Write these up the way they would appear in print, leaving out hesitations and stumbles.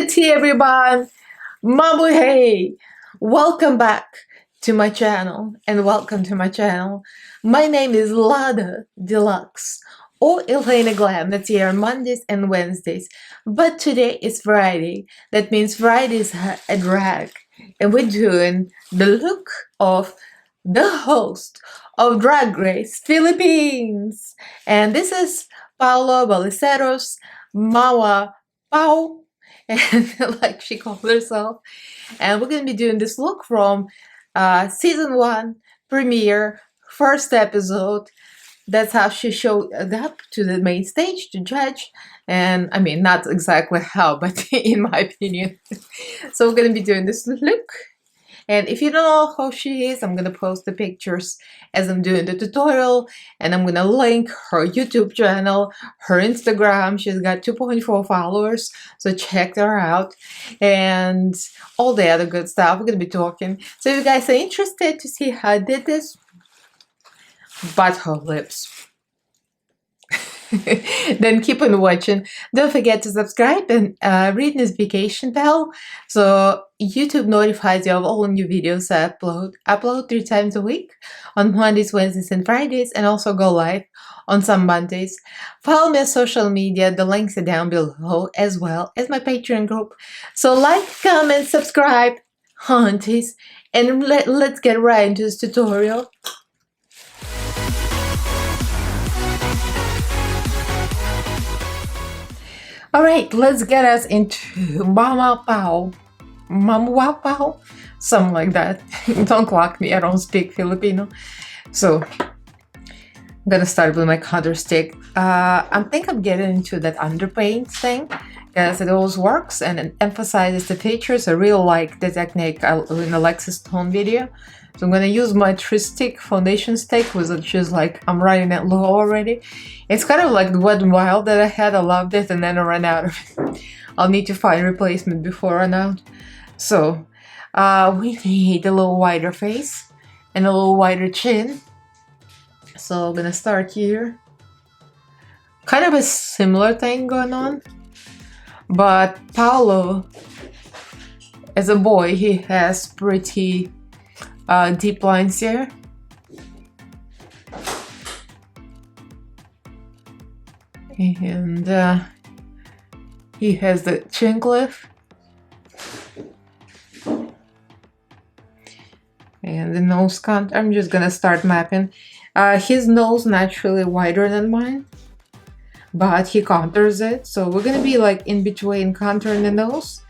Tea everyone! Mabu hey! Welcome back to my channel and welcome to my channel. My name is Lada Deluxe or Elaina Glam. That's here on Mondays and Wednesdays. But today is Friday. That means Fridays a drag. And we're doing the look of the host of Drag Race Philippines. And this is Paolo Ballesteros, Mawa Pao, and like she called herself. And we're going to be doing this look from season 1 premiere, first episode. That's how she showed up to the main stage to judge. And I mean, not exactly how, but in my opinion. So we're going to be doing this look. And if you don't know how she is, I'm going to post the pictures as I'm doing the tutorial. And I'm going to link her YouTube channel, her Instagram. She's got 2.4 followers, so check her out. And all the other good stuff. We're going to be talking. So if you guys are interested to see how I did this, but her lips. Then keep on watching. Don't forget to subscribe and read notification bell so YouTube notifies you of all new videos I upload 3 times a week on Mondays, Wednesdays and Fridays, and also go live on some Mondays. Follow me on social media, the links are down below, as well as my Patreon group. So like, comment, subscribe, aunties, and let's get right into this tutorial. Alright, let's get us into Mama Pao, something like that. Don't clock me, I don't speak Filipino. So, I'm gonna start with my contour stick. I think I'm getting into that underpaint thing, because it always works and it emphasizes the features. I really like the technique in Alexa's tone video. So I'm gonna use my stick foundation stick, which is like, I'm writing it low already. It's kind of like the Wet n Wild that I had. I loved it and then I ran out of it. I'll need to find a replacement before I run out. So we need a little wider face and a little wider chin. So I'm gonna start here. Kind of a similar thing going on. But Paolo, as a boy, he has pretty deep lines here. And he has the chin cliff. And the nose contour, I'm just gonna start mapping. His nose naturally wider than mine, but he contours it. So we're gonna be like in between contouring the nose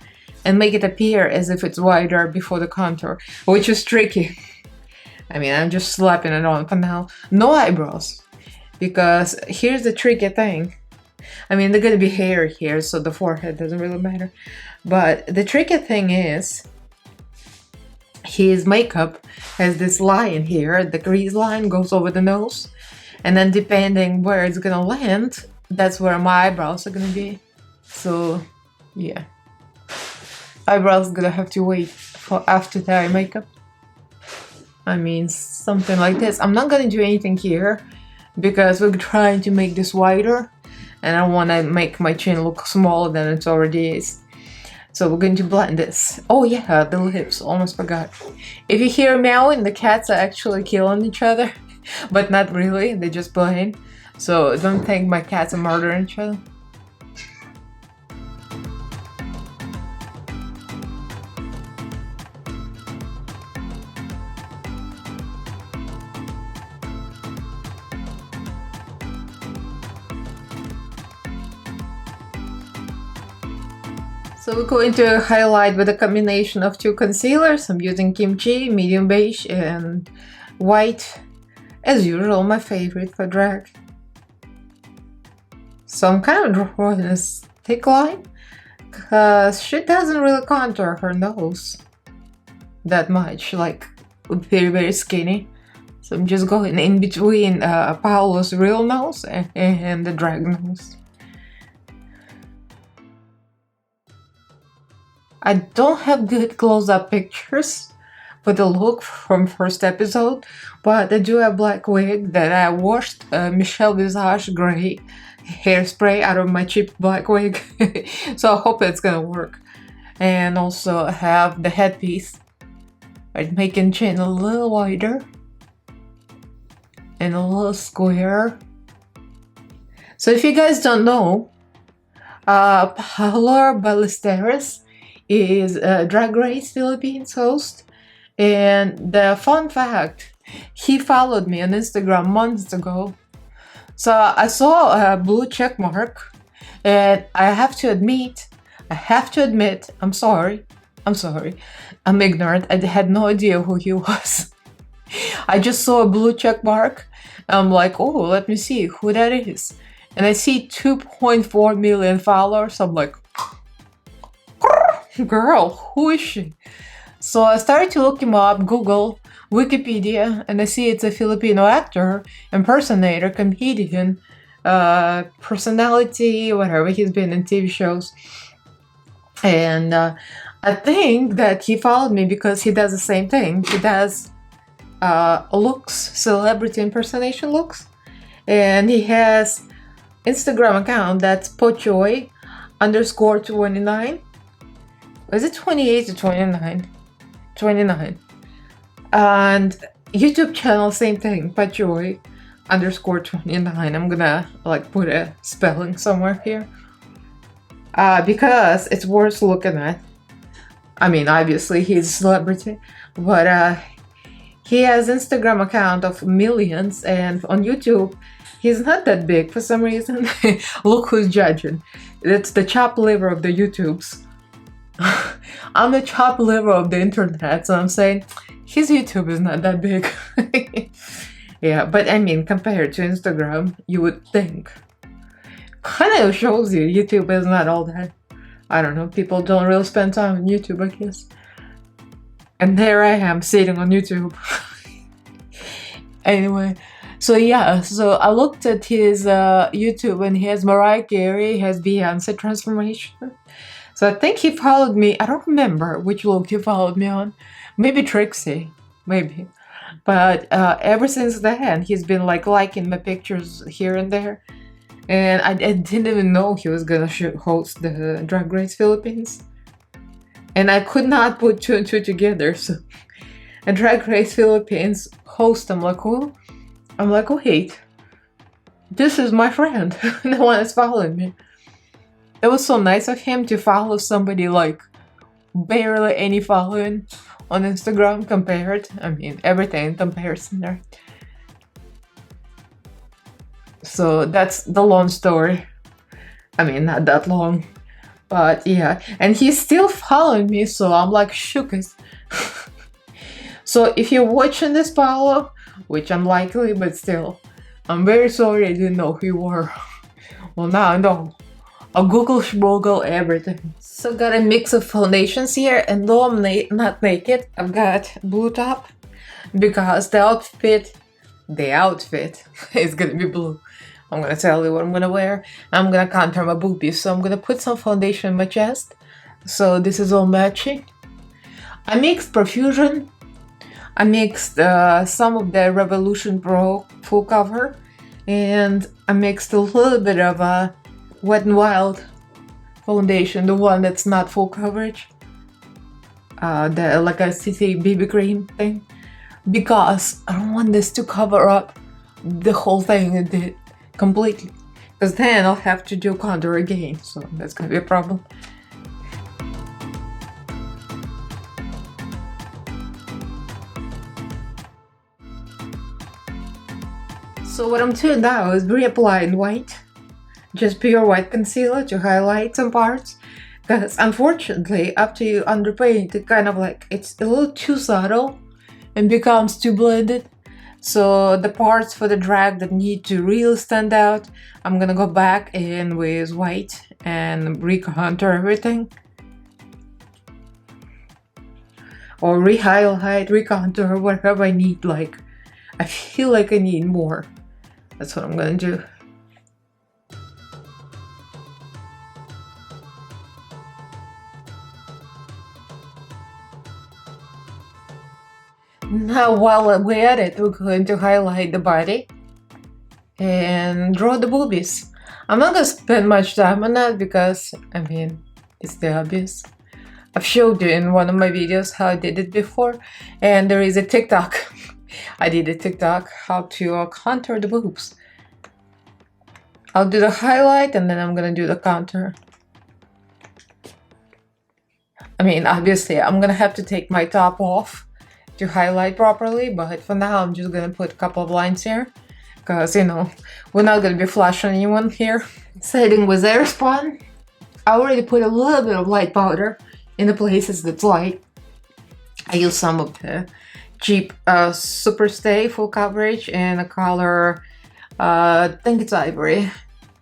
and make it appear as if it's wider before the contour, which is tricky. I mean, I'm just slapping it on for now. No eyebrows, because here's the tricky thing. I mean, they're gonna be hair here, so the forehead doesn't really matter. But the tricky thing is, his makeup has this line here. The crease line goes over the nose, and then depending where it's gonna land, that's where my eyebrows are gonna be. So, yeah. Eyebrows gonna have to wait for after the eye makeup. I mean, something like this. I'm not gonna do anything here because we're trying to make this wider and I want to make my chin look smaller than it already is. So we're going to blend this. Oh yeah, the lips, almost forgot. If you hear meowing, the cats are actually killing each other, but not really, they're just playing. So don't think my cats are murdering each other. So we're going to highlight with a combination of 2 concealers. I'm using Kimchi, medium beige, and white. As usual, my favorite for drag. So I'm kind of drawing a thick line, because she doesn't really contour her nose that much, like very, very skinny. So I'm just going in between Paolo's real nose and the drag nose. I don't have good close-up pictures for the look from first episode, but I do have black wig that I washed Michelle Visage Grey hairspray out of my cheap black wig. So I hope it's gonna work. and also have the headpiece. Right, making chin a little wider and a little square. So if you guys don't know, Paolo Ballesteros is a Drag Race Philippines host. And the fun fact, he followed me on Instagram months ago. So I saw a blue check mark, and I have to admit, I'm sorry, I'm ignorant. I had no idea who he was. I just saw a blue check mark. I'm like, oh, let me see who that is. And I see 2.4 million followers. I'm like, girl, who is she? So I started to look him up, Google, Wikipedia, and I see it's a Filipino actor, impersonator, comedian, personality, whatever. He's been in TV shows. And I think that he followed me because he does the same thing. He does looks, celebrity impersonation looks. And he has Instagram account that's pochoy_29. Is it 28 or 29? 29. And YouTube channel, same thing, pochoy_29. I'm gonna like put a spelling somewhere here. Because it's worth looking at. I mean, obviously he's a celebrity, but he has Instagram account of millions, and on YouTube he's not that big for some reason. Look who's judging. It's the chopped liver of the YouTubes. I'm the chopped liver of the internet, so I'm saying his YouTube is not that big. Yeah, but I mean, compared to Instagram, you would think. Kind of shows you YouTube is not all that. I don't know, people don't really spend time on YouTube, I guess. And there I am sitting on YouTube. Anyway, so yeah, so I looked at his YouTube, and he has Mariah Carey, he has Beyonce transformation. So I think he followed me. I don't remember which look he followed me on. Maybe Trixie, maybe. But ever since then, he's been like liking my pictures here and there. And I didn't even know he was gonna host the Drag Race Philippines. And I could not put two and two together. So a Drag Race Philippines host, I'm like, who? I'm like, oh wait, this is my friend. The one that's following me. It was so nice of him to follow somebody like barely any following on Instagram compared. I mean, everything in comparison there. So that's the long story. I mean, not that long, but yeah. And he's still following me, so I'm like shookest. So if you're watching this, Paolo, which unlikely, but still, I'm very sorry I didn't know who you were. Well, now I know. I'll Google schmoogle everything. So got a mix of foundations here, and though I'm not naked, I've got blue top because the outfit is gonna be blue. I'm gonna tell you what I'm gonna wear. I'm gonna contour my boobies, so I'm gonna put some foundation on my chest. So this is all matching. I mixed Profusion. I mixed some of the Revolution Pro full cover, and I mixed a little bit of Wet n Wild foundation, the one that's not full coverage, the like a CC BB cream thing, because I don't want this to cover up the whole thing completely, because then I'll have to do contour again, so that's gonna be a problem. So what I'm doing now is reapplying white. Just pure white concealer to highlight some parts, because unfortunately after you underpaint it kind of like it's a little too subtle and becomes too blended. So the parts for the drag that need to really stand out, I'm gonna go back in with white and re-contour everything, or re-highlight, re-contour, whatever I need. Like, I feel like I need more. That's what I'm gonna do. Now while we're at it, we're going to highlight the body and draw the boobies. I'm not gonna spend much time on that because, I mean, it's the obvious. I've showed you in one of my videos how I did it before, and there is a TikTok. I did a TikTok how to contour the boobs. I'll do the highlight and then I'm gonna do the contour. I mean, obviously I'm gonna have to take my top off to highlight properly, but for now I'm just gonna put a couple of lines here, because you know, we're not gonna be flashing anyone here. Setting with Airspun, I already put a little bit of light powder in the places that's light. I use some of the cheap Super Stay full coverage in a color, I think it's ivory.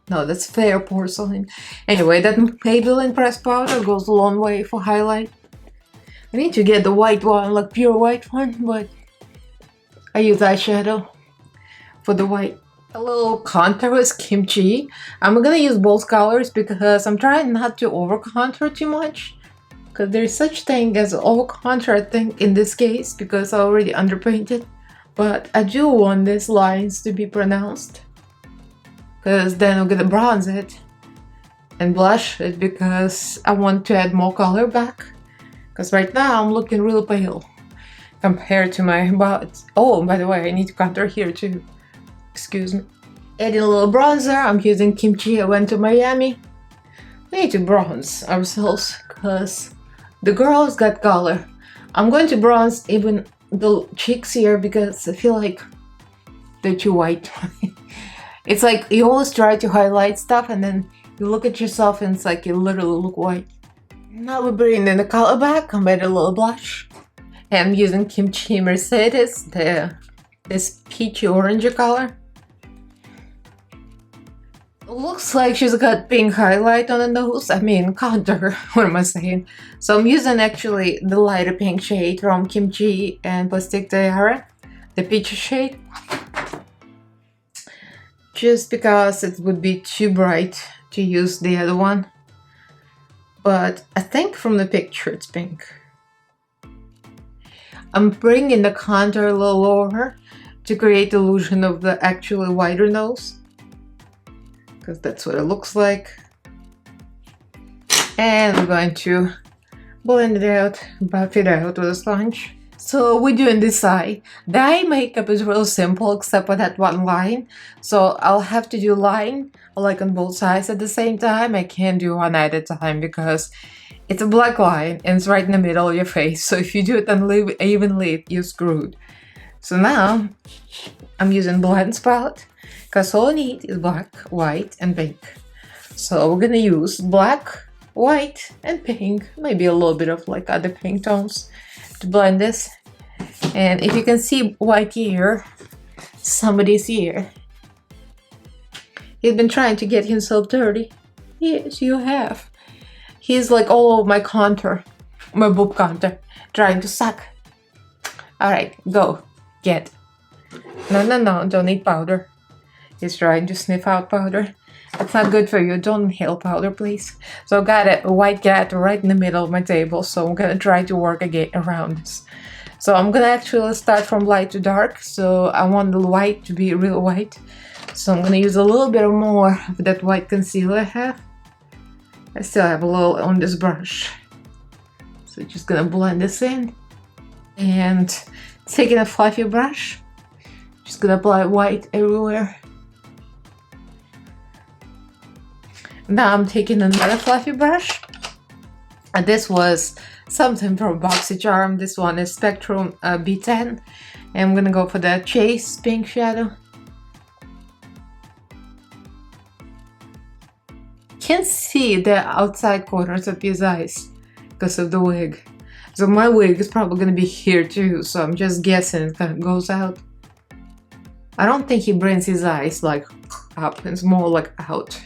No, that's fair porcelain. Anyway, that Maybelline pressed powder goes a long way for highlight. I need to get the white one, like pure white one, but I use eyeshadow for the white. A little contour with kimchi. I'm gonna use both colors because I'm trying not to over contour too much. Because there's such thing as over contour, I think, in this case, because I already underpainted. But I do want these lines to be pronounced, because then I'm gonna bronze it and blush it, because I want to add more color back. Because right now I'm looking real pale compared to my butt. Oh, by the way, I need to contour here too. Excuse me. Adding a little bronzer. I'm using Kimchi. I went to Miami. We need to bronze ourselves because the girls got color. I'm going to bronze even the cheeks here because I feel like they're too white. It's like you always try to highlight stuff and then you look at yourself and it's like you literally look white. Now we're bringing in the color back. I'm adding a little blush. And I'm using Kimchi Mercedes, this peachy orange color. Looks like she's got pink highlight on the nose. I mean, contour. What am I saying? So I'm using actually the lighter pink shade from Kimchi and Plastic Tiara, the peach shade. Just because it would be too bright to use the other one. But I think from the picture it's pink. I'm bringing the contour a little lower to create the illusion of the actually wider nose, because that's what it looks like. And we're going to blend it out, buff it out with a sponge. So we're doing this eye. The eye makeup is real simple except for that one line. So I'll have to do line like on both sides at the same time. I can't do one eye at a time because it's a black line and it's right in the middle of your face. So if you do it unevenly, you're screwed. So now I'm using blend palette because all I need is black, white, and pink. So we're gonna use black, white, and pink, maybe a little bit of like other pink tones to blend this. And if you can see white here, somebody's here. He's been trying to get himself dirty. Yes, you have. He's like all over my contour, my boob contour, trying to suck. Alright, go. Get. No, don't need powder. He's trying to sniff out powder. That's not good for you. Don't inhale powder, please. So I got a white cat right in the middle of my table, so I'm gonna try to work again around this. So I'm gonna actually start from light to dark, so I want the white to be real white. So I'm gonna use a little bit more of that white concealer I have. I still have a little on this brush. So just gonna blend this in. And taking a fluffy brush, just gonna apply white everywhere. Now I'm taking another fluffy brush. And this was something from BoxyCharm. This one is Spectrum B10. And I'm gonna go for that Chase pink shadow. Can't see the outside corners of his eyes because of the wig. So my wig is probably gonna be here too, so I'm just guessing it kind of goes out. I don't think he brings his eyes like up, it's more like out.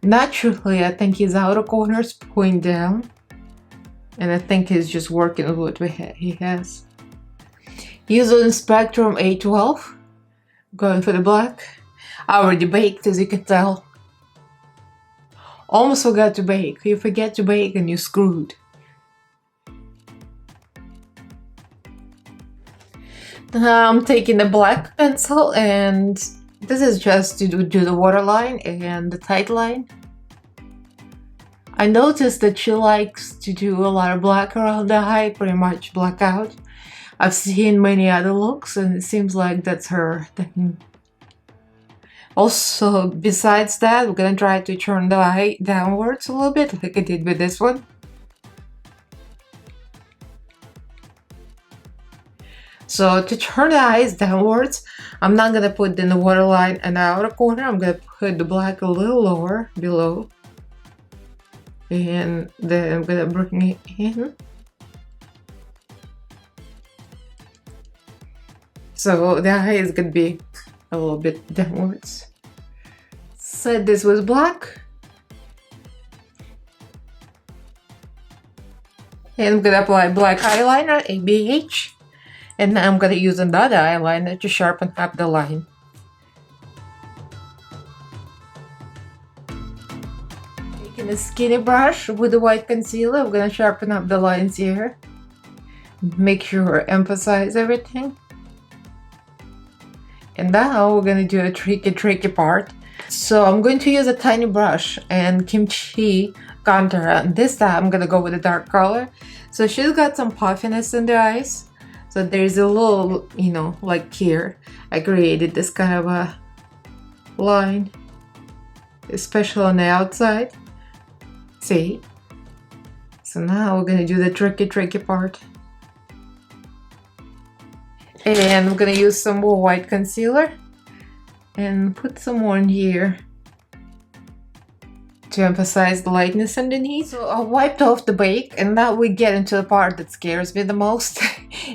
Naturally, I think his outer corners point down, and I think he's just working with what he has. Using Spectrum A12, going for the black. I already baked, as you can tell. Almost forgot to bake. You forget to bake and you're screwed. Now I'm taking the black pencil, and this is just to do the waterline and the tight line. I noticed that she likes to do a lot of black around the eye, pretty much blackout. I've seen many other looks and it seems like that's her thing. Also, besides that, we're gonna try to turn the eye downwards a little bit, like I did with this one. So to turn the eyes downwards, I'm not gonna put in the waterline and the outer corner. I'm gonna put the black a little lower below. And then I'm gonna bring it in. So the eye is gonna be a little bit downwards. Said this was black. And I'm gonna apply black eyeliner, ABH. And now I'm gonna use another eyeliner to sharpen up the line. Taking a skinny brush with a white concealer, I'm gonna sharpen up the lines here. Make sure emphasize everything. And now we're gonna do a tricky part. So I'm going to use a tiny brush and kimchi contour. And this time I'm gonna go with a dark color. So she's got some puffiness in the eyes. So there's a little, you know, like here, I created this kind of a line, especially on the outside. See? So now we're gonna do the tricky part. And I'm gonna use some more white concealer and put some more in here to emphasize the lightness underneath. So I wiped off the bake and now we get into the part that scares me the most.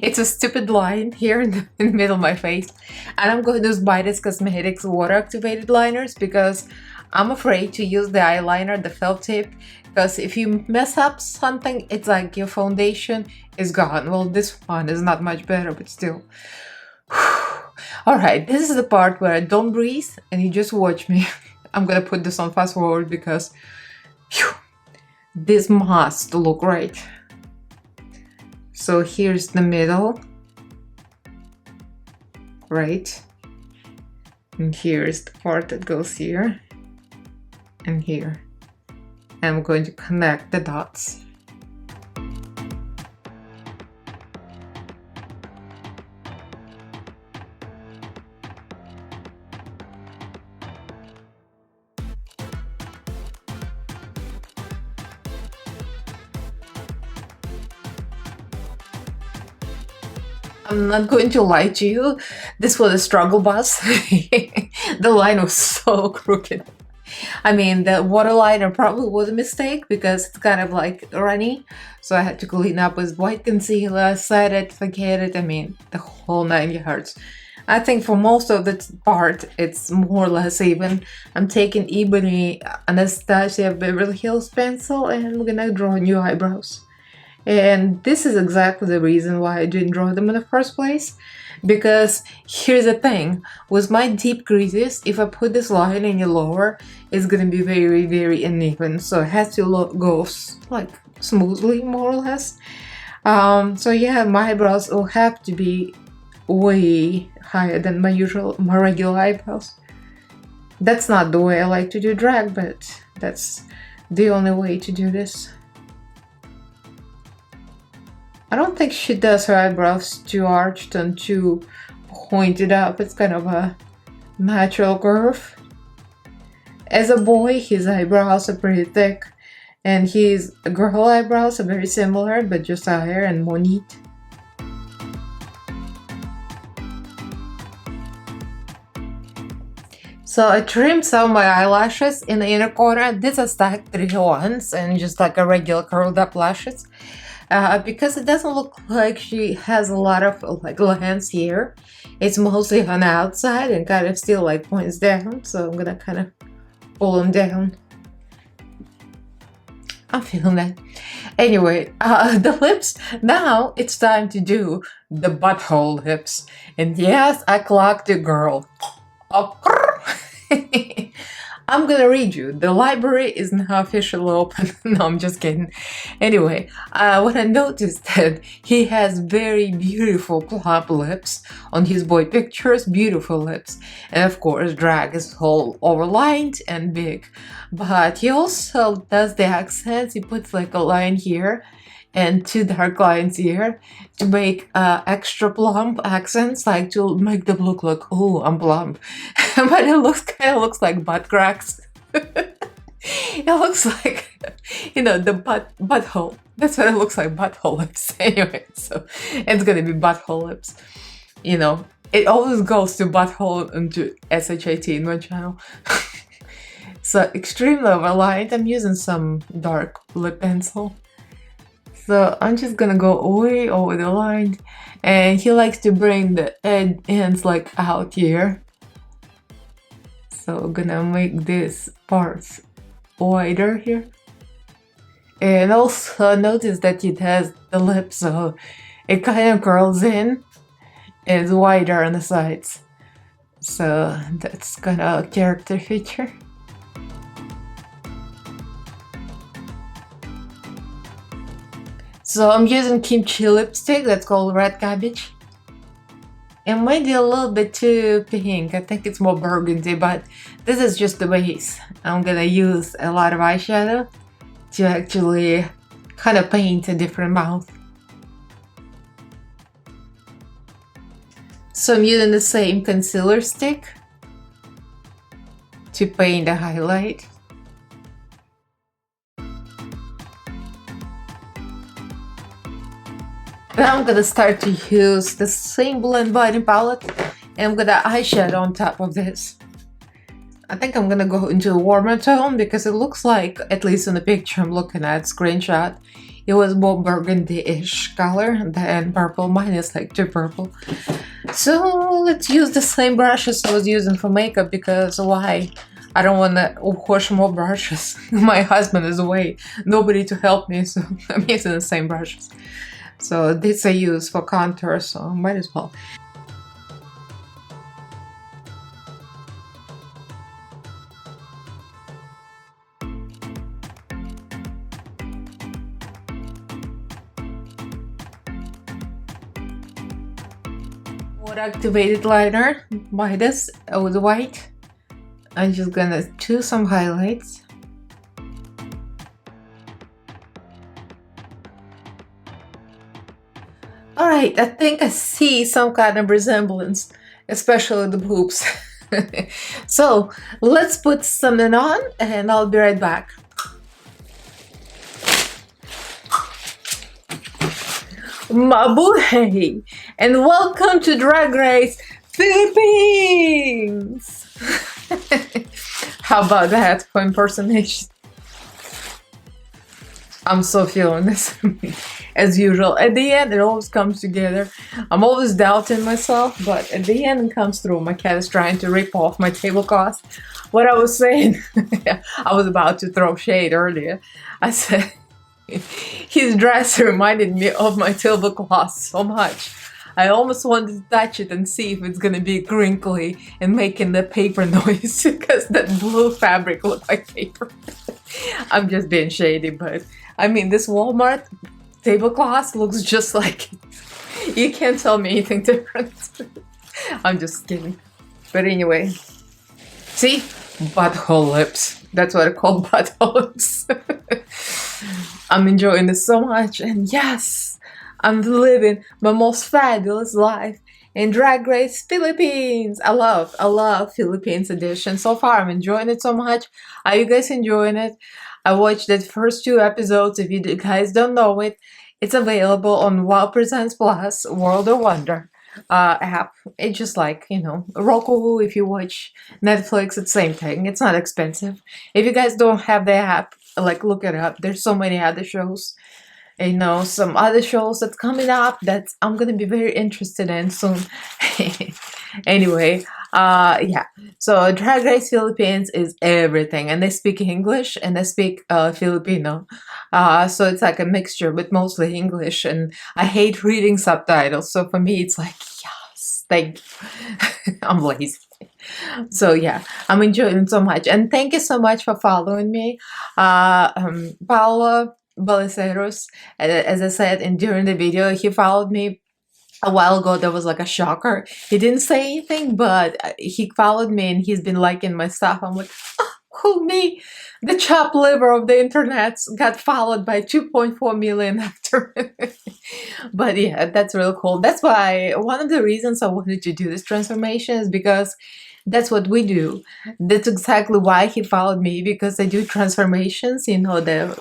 It's a stupid line here in the middle of my face. And I'm going to use Midas Cosmetics water activated liners because I'm afraid to use the eyeliner, the felt tip, because if you mess up something, it's like your foundation is gone. Well, this one is not much better, but still. Alright, this is the part where I don't breathe and you just watch me. I'm gonna put this on fast forward because this must look right. So here's the middle, right? And here's the part that goes here and here. And I'm going to connect the dots. I'm not going to lie to you, this was a struggle bus. The line was so crooked. I mean, the waterliner probably was a mistake because it's kind of like runny. So I had to clean up with white concealer, set it, forget it. I mean, the whole 9 yards. I think for most of the part, it's more or less even. I'm taking Ebony Anastasia Beverly Hills pencil and I'm gonna draw new eyebrows. And this is exactly the reason why I didn't draw them in the first place. Because here's the thing, with my deep creases, if I put this line any lower, it's gonna be very, very uneven. So it has to go like smoothly, more or less. So yeah, my eyebrows will have to be way higher than my regular eyebrows. That's not the way I like to do drag, but that's the only way to do this. I don't think she does her eyebrows too arched and too pointed up. It's kind of a natural curve. As a boy, his eyebrows are pretty thick, and his girl eyebrows are very similar, but just higher and more neat. So I trimmed some of my eyelashes in the inner corner. These are stacked 3-1s and just like a regular curled up lashes. Because it doesn't look like she has a lot of like lines here. It's mostly on the outside and kind of still like points down. So I'm gonna kind of pull them down. I'm feeling that. Anyway, the lips. Now it's time to do the butthole lips. And yes, I clocked the girl. I'm gonna read you. The library is now officially open. No, I'm just kidding. Anyway, what I noticed that he has very beautiful plump lips on his boy pictures, beautiful lips. And of course, drag is all overlined and big. But he also does the accents. He puts like a line here and two dark lines here to make extra plump accents, like to make them look like, oh, I'm plump. But it kind of looks like butt cracks. It looks like, you know, the butthole. That's what it looks like, butthole lips. Anyway, so it's gonna be butthole lips. You know, it always goes to butthole and to SHIT in my channel. So extremely overlined. I'm using some dark lip pencil. So I'm just gonna go way over the line, and he likes to bring the ends like out here. So I'm gonna make this parts wider here. And also notice that it has the lip, so it kind of curls in and it's wider on the sides. So that's kind of a character feature. So I'm using kimchi lipstick that's called Red Cabbage. It might be a little bit too pink. I think it's more burgundy, but this is just the base. I'm gonna use a lot of eyeshadow to actually kind of paint a different mouth. So I'm using the same concealer stick to paint a highlight. Now I'm gonna start to use the same blend body palette, and I'm gonna eyeshadow on top of this. I think I'm gonna go into a warmer tone because it looks like, at least in the picture I'm looking at, screenshot, it was more burgundy-ish color than purple. Mine is like too purple. So let's use the same brushes I was using for makeup, because why? I don't want to wash more brushes. My husband is away, nobody to help me, so I'm using the same brushes. So this I use for contour, so might as well. Water activated liner by this with white. I'm just gonna choose some highlights. Alright, I think I see some kind of resemblance, especially the boobs. So let's put something on and I'll be right back. Mabuhay! And welcome to Drag Race Philippines! How about that for impersonation? I'm so feeling this. As usual, at the end it always comes together. I'm always doubting myself, but at the end it comes through. My cat is trying to rip off my tablecloth. What I was saying, I was about to throw shade earlier. I said his dress reminded me of my tablecloth so much. I almost wanted to touch it and see if it's gonna be crinkly and making the paper noise, because that blue fabric looked like paper. I'm just being shady, but I mean, this Walmart tablecloth looks just like it. You can't tell me anything different. I'm just kidding. But anyway, see? Butthole lips. That's what I call butthole lips. I'm enjoying this so much, and yes, I'm living my most fabulous life in Drag Race Philippines. I love Philippines edition. So far, I'm enjoying it so much. Are you guys enjoying it? I watched the first 2 episodes. If you guys don't know it, it's available on Wow Presents Plus World of Wonder app. It's just like, you know, Roku. If you watch Netflix, it's the same thing. It's not expensive. If you guys don't have the app, like, look it up. There's so many other shows. You know, some other shows that's coming up that I'm gonna be very interested in soon. Anyway, yeah. So Drag Race Philippines is everything, and they speak English and they speak Filipino. So it's like a mixture, but mostly English. And I hate reading subtitles, so for me it's like, yes, thank you. I'm lazy. So yeah, I'm enjoying it so much, and thank you so much for following me, Paolo Ballesteros. As I said, and during the video, he followed me a while ago. There was like a shocker. He didn't say anything, but he followed me and he's been liking my stuff. I'm like, oh, who me? The chopped liver of the internet got followed by 2.4 million after. But yeah, that's real cool. That's why one of the reasons I wanted to do this transformation is because that's what we do. That's exactly why he followed me, because I do transformations, you know, the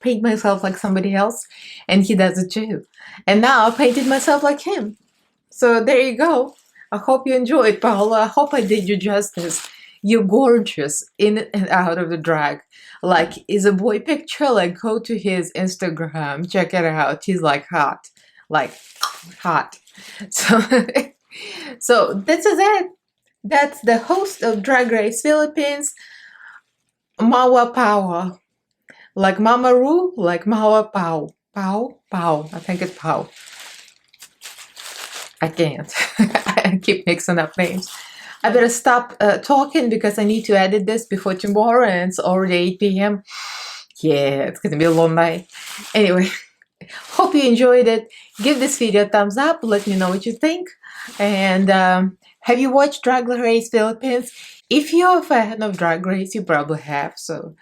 paint myself like somebody else, and he does it too. And now I painted myself like him. So there you go. I hope you enjoyed, Paola. I hope I did you justice. You're gorgeous in and out of the drag. Like, is a boy picture? Like, go to his Instagram, check it out. He's like hot, like hot. So, so this is it. That's the host of Drag Race Philippines, Mawa Power. Like Mama Ru, like Mawa Pow. Pow? Pow. I think it's Pow. I can't. I keep mixing up names. I better stop talking because I need to edit this before tomorrow, and it's already 8 p.m. Yeah, it's gonna be a long night. Anyway, hope you enjoyed it. Give this video a thumbs up. Let me know what you think. And have you watched Drag Race Philippines? If you're a fan of Drag Race, you probably have, so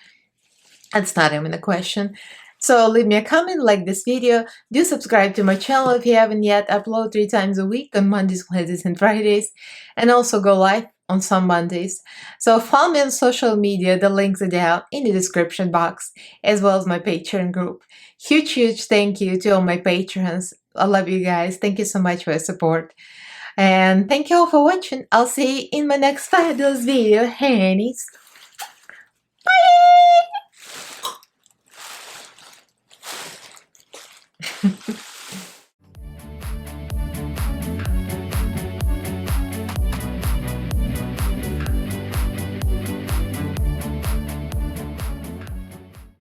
that's not even a question. So leave me a comment, like this video, do subscribe to my channel if you haven't yet. Upload 3 times a week on Mondays, Wednesdays, and Fridays, and also go live on some Mondays. So follow me on social media, the links are down in the description box, as well as my Patreon group. Huge thank you to all my patrons. I love you guys. Thank you so much for your support. And thank you all for watching. I'll see you in my next fabulous video, honeys.